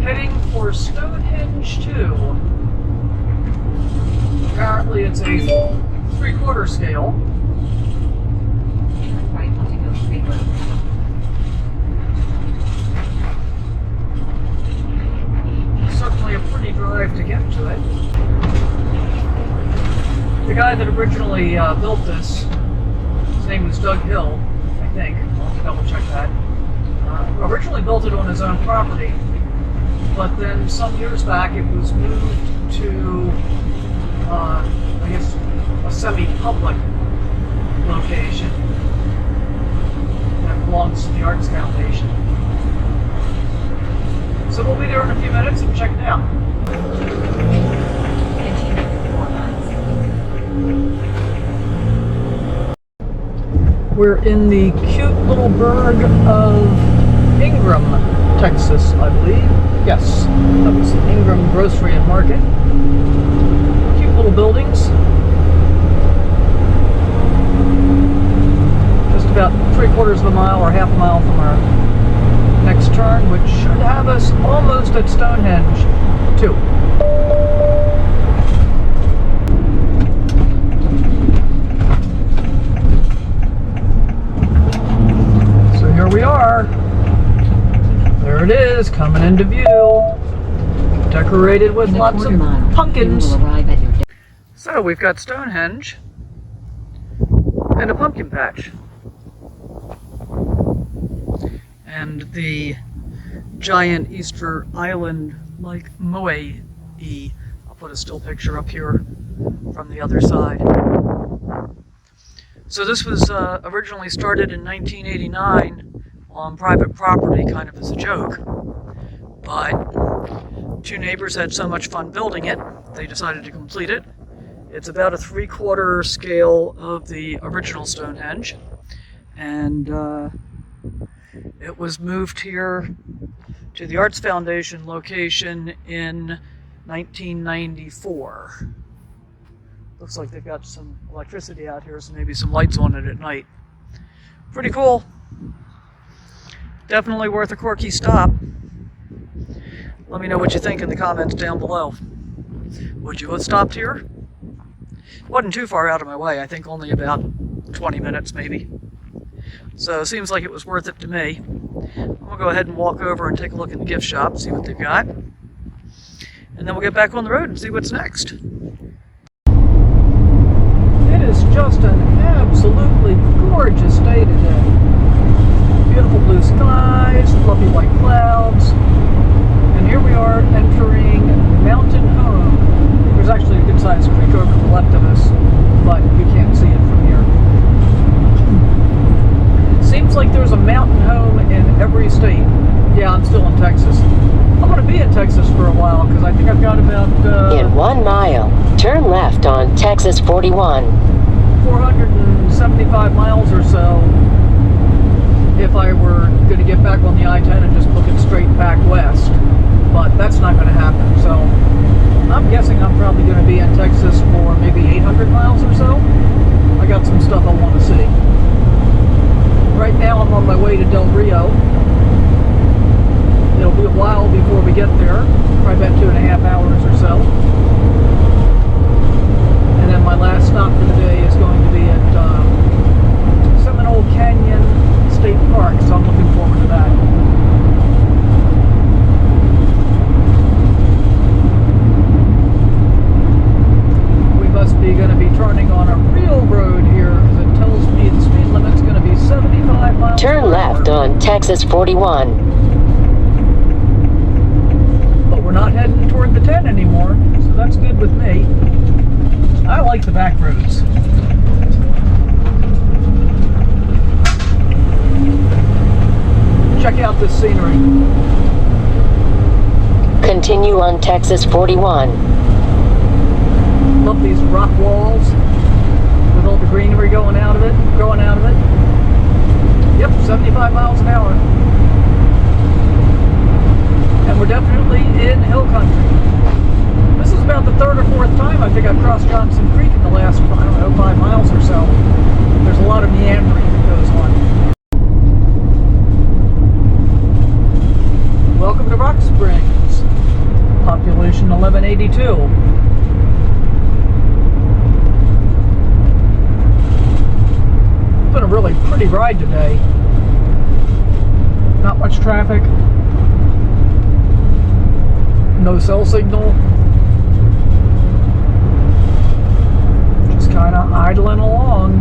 Heading for Stonehenge II. Apparently it's a 3/4 scale. Certainly a pretty drive to get to it. The guy that originally built this, his name was Doug Hill, I think. I'll have to double check that. Originally built it on his own property, but then some years back it was moved to, I guess, a semi-public location that belongs to the Arts Foundation. So we'll be there in a few minutes and check it out. We're in the cute little burg of Ingram, Texas, I believe. Yes, that was Ingram Grocery and Market. Cute little buildings. Just about 3/4 of a mile or half a mile from our next turn, which should have us almost at Stonehenge II. So here we are. There it is, coming into view. Decorated with lots of pumpkins. So we've got Stonehenge and a pumpkin patch. And the giant Easter Island like moai. I'll put a still picture up here from the other side. So this was originally started in 1989 on private property, kind of as a joke. But two neighbors had so much fun building it, they decided to complete it. It's about a 3/4 scale of the original Stonehenge. And it was moved here to the Arts Foundation location in 1994. Looks like they've got some electricity out here, so maybe some lights on it at night. Pretty cool. Definitely worth a quirky stop. Let me know what you think in the comments down below. Would you have stopped here? Wasn't too far out of my way, I think only about 20 minutes maybe. So it seems like it was worth it to me. I'm gonna go ahead and walk over and take a look in the gift shop, see what they've got. And then we'll get back on the road and see what's next. It is just an absolutely gorgeous day today. Beautiful blue skies, fluffy white clouds. And here we are entering Mountain Home. There's actually a good sized creek over to the left of us, but you can't see it from here. Seems like there's a mountain home in every state. Yeah, I'm still in Texas. I'm going to be in Texas for a while because I think I've got about... in 1 mile, turn left on Texas 41. 475 miles or so if I were going to get back on the I-10 and just book it straight back west. But that's not going to happen, so I'm guessing I'm probably going to be in Texas for maybe 800 miles or so. I got some stuff I want to see. Right now I'm on my way to Del Rio. It'll be a while before we get there, probably about 2.5 hours or so. And then my last stop for the day is going to be at Seminole Canyon State Park, so I'm looking forward to that. We must be going to be turning on a real road here because it tells me the speed limit's going to be 75 miles. Turn left on Texas 41. But we're not heading toward the 10 anymore, so that's good with me. I like the back roads. Check out this scenery. Continue on Texas 41. Love these rock walls with all the greenery growing out of it. Yep, 75 miles an hour. And we're definitely in hill country. This is about the 3rd or 4th time I think I've crossed Johnson Creek in the last, I don't know, 5 miles or so. There's a lot of meandering that goes on. Welcome to Rock Springs. Station 1182. It's been a really pretty ride today. Not much traffic. No cell signal. Just kind of idling along.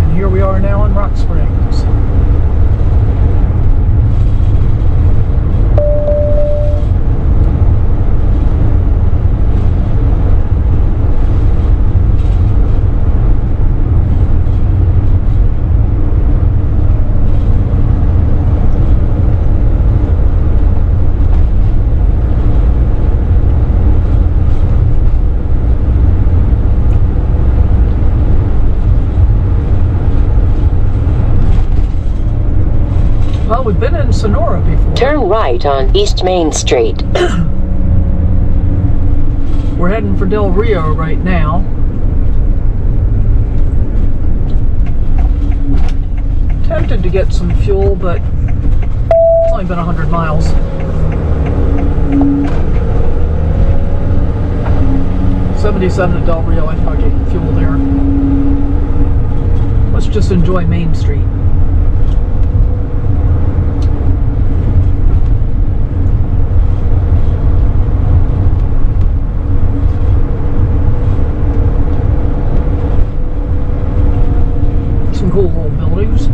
And here we are now in Rock Springs. Well, we've been in Sonora before. Turn right on East Main Street. We're heading for Del Rio right now. Tempted to get some fuel, but it's only been 100 miles. $77 to Del Rio, I think I'll get fuel there. Let's just enjoy Main Street. Some cool old buildings.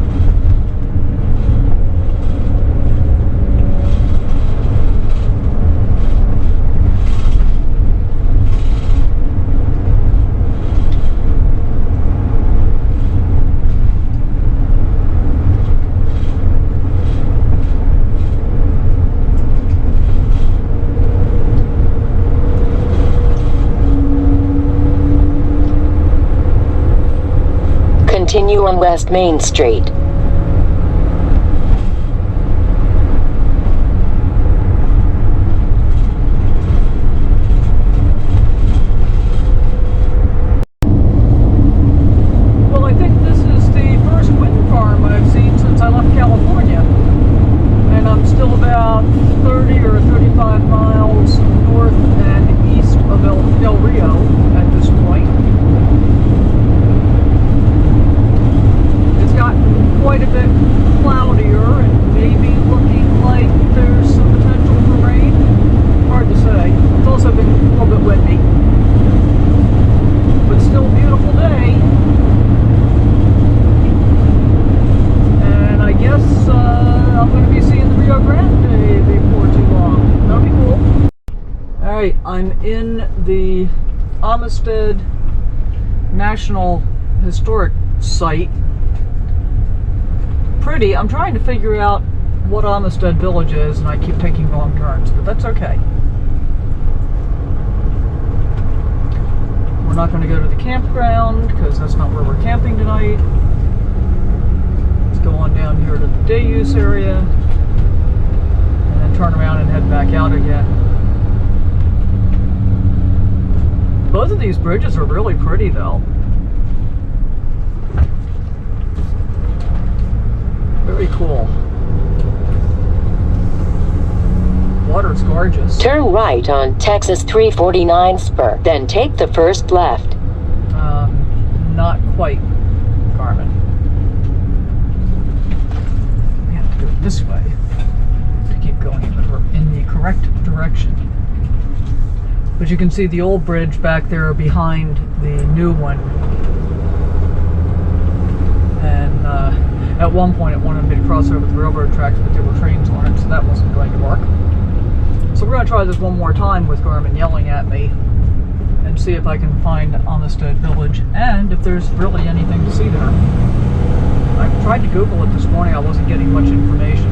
Continue on West Main Street. Well, I think this is the first wind farm I've seen since I left California. And I'm still about 30 or 35 miles north and east of Del Rio at this point. It's gotten quite a bit cloudier and maybe looking like there's some potential for rain. Hard to say. It's also been a little bit windy. But still a beautiful day. And I guess I'm going to be seeing the Rio Grande before too long. That'll be cool. Alright, I'm in the Amistad National Historic Site. Pretty. I'm trying to figure out what Amistad Village is, and I keep taking wrong turns, but that's okay. We're not going to go to the campground because that's not where we're camping tonight. Let's go on down here to the day use area and then turn around and head back out again. Both of these bridges are really pretty though. Very cool. Water's gorgeous. Turn right on Texas 349 Spur, then take the first left. Not quite, Carmen. We have to go this way to keep going in the correct direction. But you can see the old bridge back there behind the new one. And at one point it wanted me to cross over the railroad tracks, but there were trains on it, so that wasn't going to work. So we're going to try this one more time with Garmin yelling at me and see if I can find Amistad Village and if there's really anything to see there. I tried to Google it this morning, I wasn't getting much information.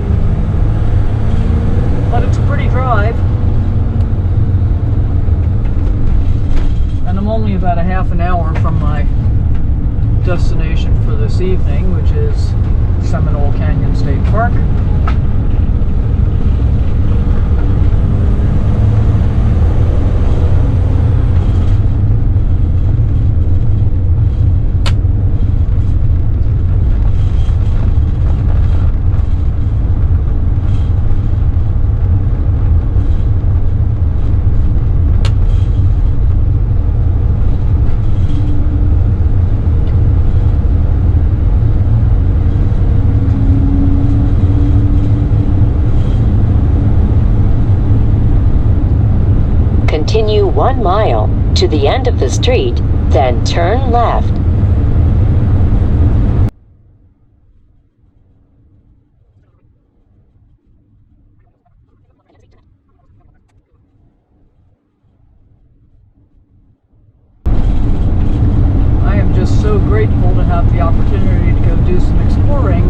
But it's a pretty drive. And I'm only about a half an hour from my destination for this evening, which is Seminole Canyon State Park. continue 1 mile to the end of the street, then turn left. I am just so grateful to have the opportunity to go do some exploring.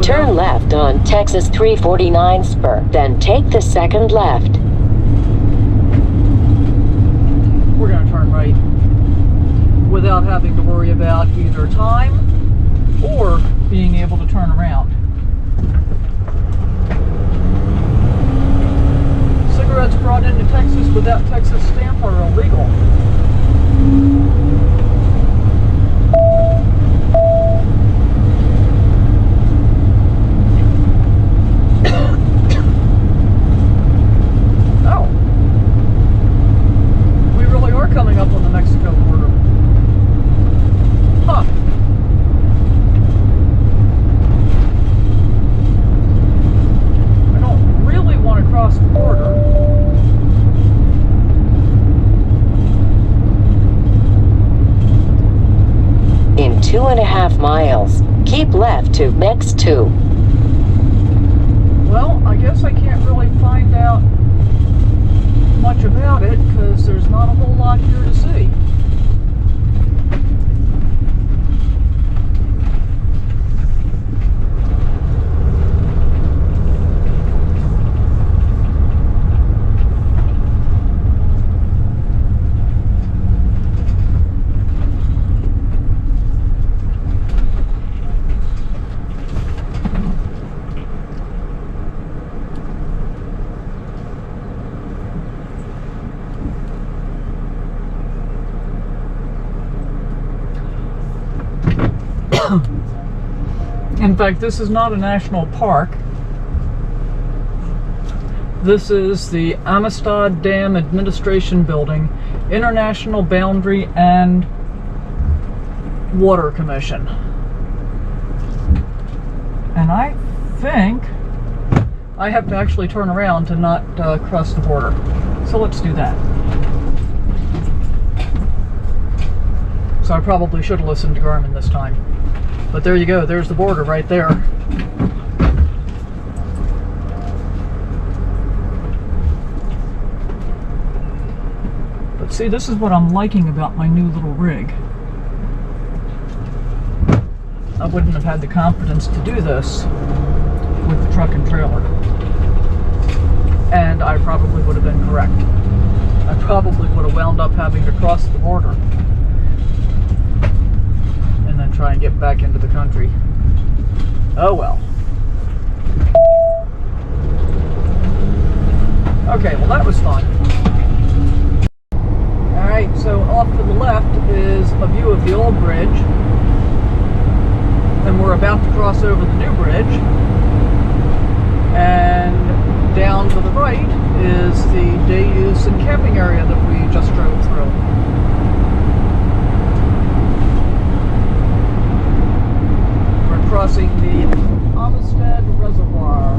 Turn left on Texas 349 spur, then take the second left. We're going to turn right without having to worry about either time or being able to turn around. Cigarettes brought into Texas without Texas stamp are illegal. Coming up on the Mexico border. Huh. I don't really want to cross the border. In 2.5 miles, keep left to Mex 2. Well, I guess I can't really find out much about it because there's not a whole lot here to see. In fact, this is not a national park. This is the Amistad Dam Administration Building, International Boundary and Water Commission. And I think I have to actually turn around to not cross the border. So let's do that. So I probably should have listened to Garmin this time. But there you go, there's the border right there. But see, this is what I'm liking about my new little rig. I wouldn't have had the confidence to do this with the truck and trailer. And I probably would have been correct. I probably would have wound up having to cross the border and then try and get back into the country. Oh well. Okay, well that was fun. Alright, so off to the left is a view of the old bridge. And we're about to cross over the new bridge. And down to the right is the day use and camping area that we just drove through. We're crossing the Amistad Reservoir.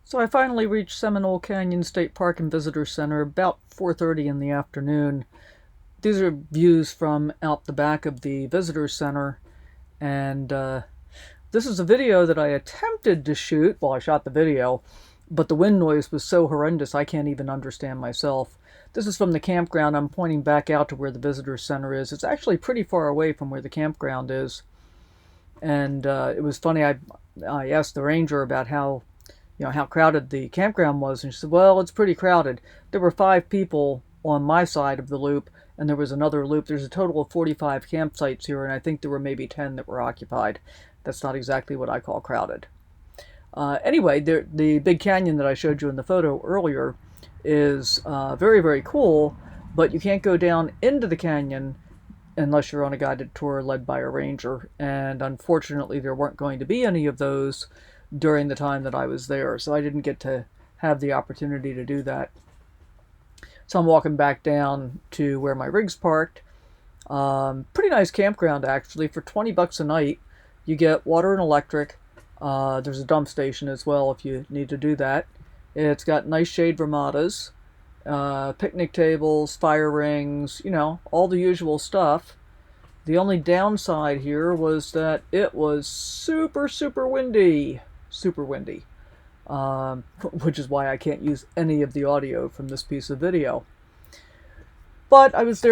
So I finally reached Seminole Canyon State Park and Visitor Center about 4:30 in the afternoon. These are views from out the back of the Visitor Center, and the This is a video that I attempted to shoot. Well, I shot the video, but the wind noise was so horrendous I can't even understand myself. This is from the campground. I'm pointing back out to where the visitor center is. It's actually pretty far away from where the campground is. And it was funny. I asked the ranger about how crowded the campground was, and she said, well, it's pretty crowded. There were 5 people on my side of the loop, and there was another loop. There's a total of 45 campsites here, and I think there were maybe 10 that were occupied. That's not exactly what I call crowded. Anyway, the big canyon that I showed you in the photo earlier is very, very cool, but you can't go down into the canyon unless you're on a guided tour led by a ranger, and unfortunately there weren't going to be any of those during the time that I was there, so I didn't get to have the opportunity to do that. So I'm walking back down to where my rig's parked. Pretty nice campground, actually. For $20 a night, you get water and electric. There's a dump station as well if you need to do that. It's got nice shade ramadas, picnic tables, fire rings, all the usual stuff. The only downside here was that it was super, super windy. Super windy. Which is why I can't use any of the audio from this piece of video. But I was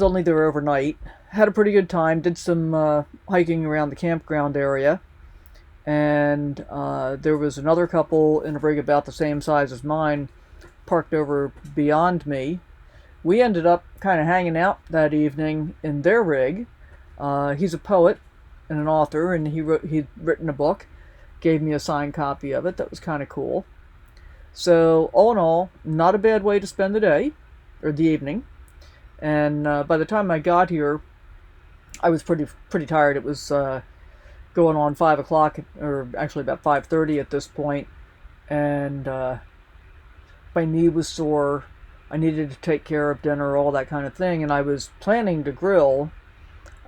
only there overnight. Had a pretty good time. Did some hiking around the campground area. And there was another couple in a rig about the same size as mine parked over beyond me. We ended up kind of hanging out that evening in their rig. He's a poet and an author, and he'd written a book. Gave me a signed copy of it. That was kind of cool. So all in all, not a bad way to spend the day, or the evening. And by the time I got here, I was pretty tired. It was going on 5 o'clock, or actually about 5:30 at this point, and my knee was sore. I needed to take care of dinner, all that kind of thing, and I was planning to grill,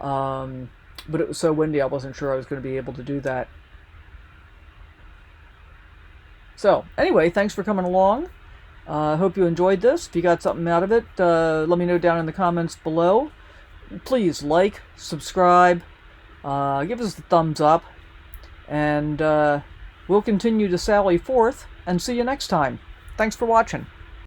but it was so windy I wasn't sure I was going to be able to do that. So, anyway, thanks for coming along. I hope you enjoyed this. If you got something out of it, let me know down in the comments below. Please like, subscribe, give us a thumbs up, and we'll continue to sally forth, and see you next time. Thanks for watching.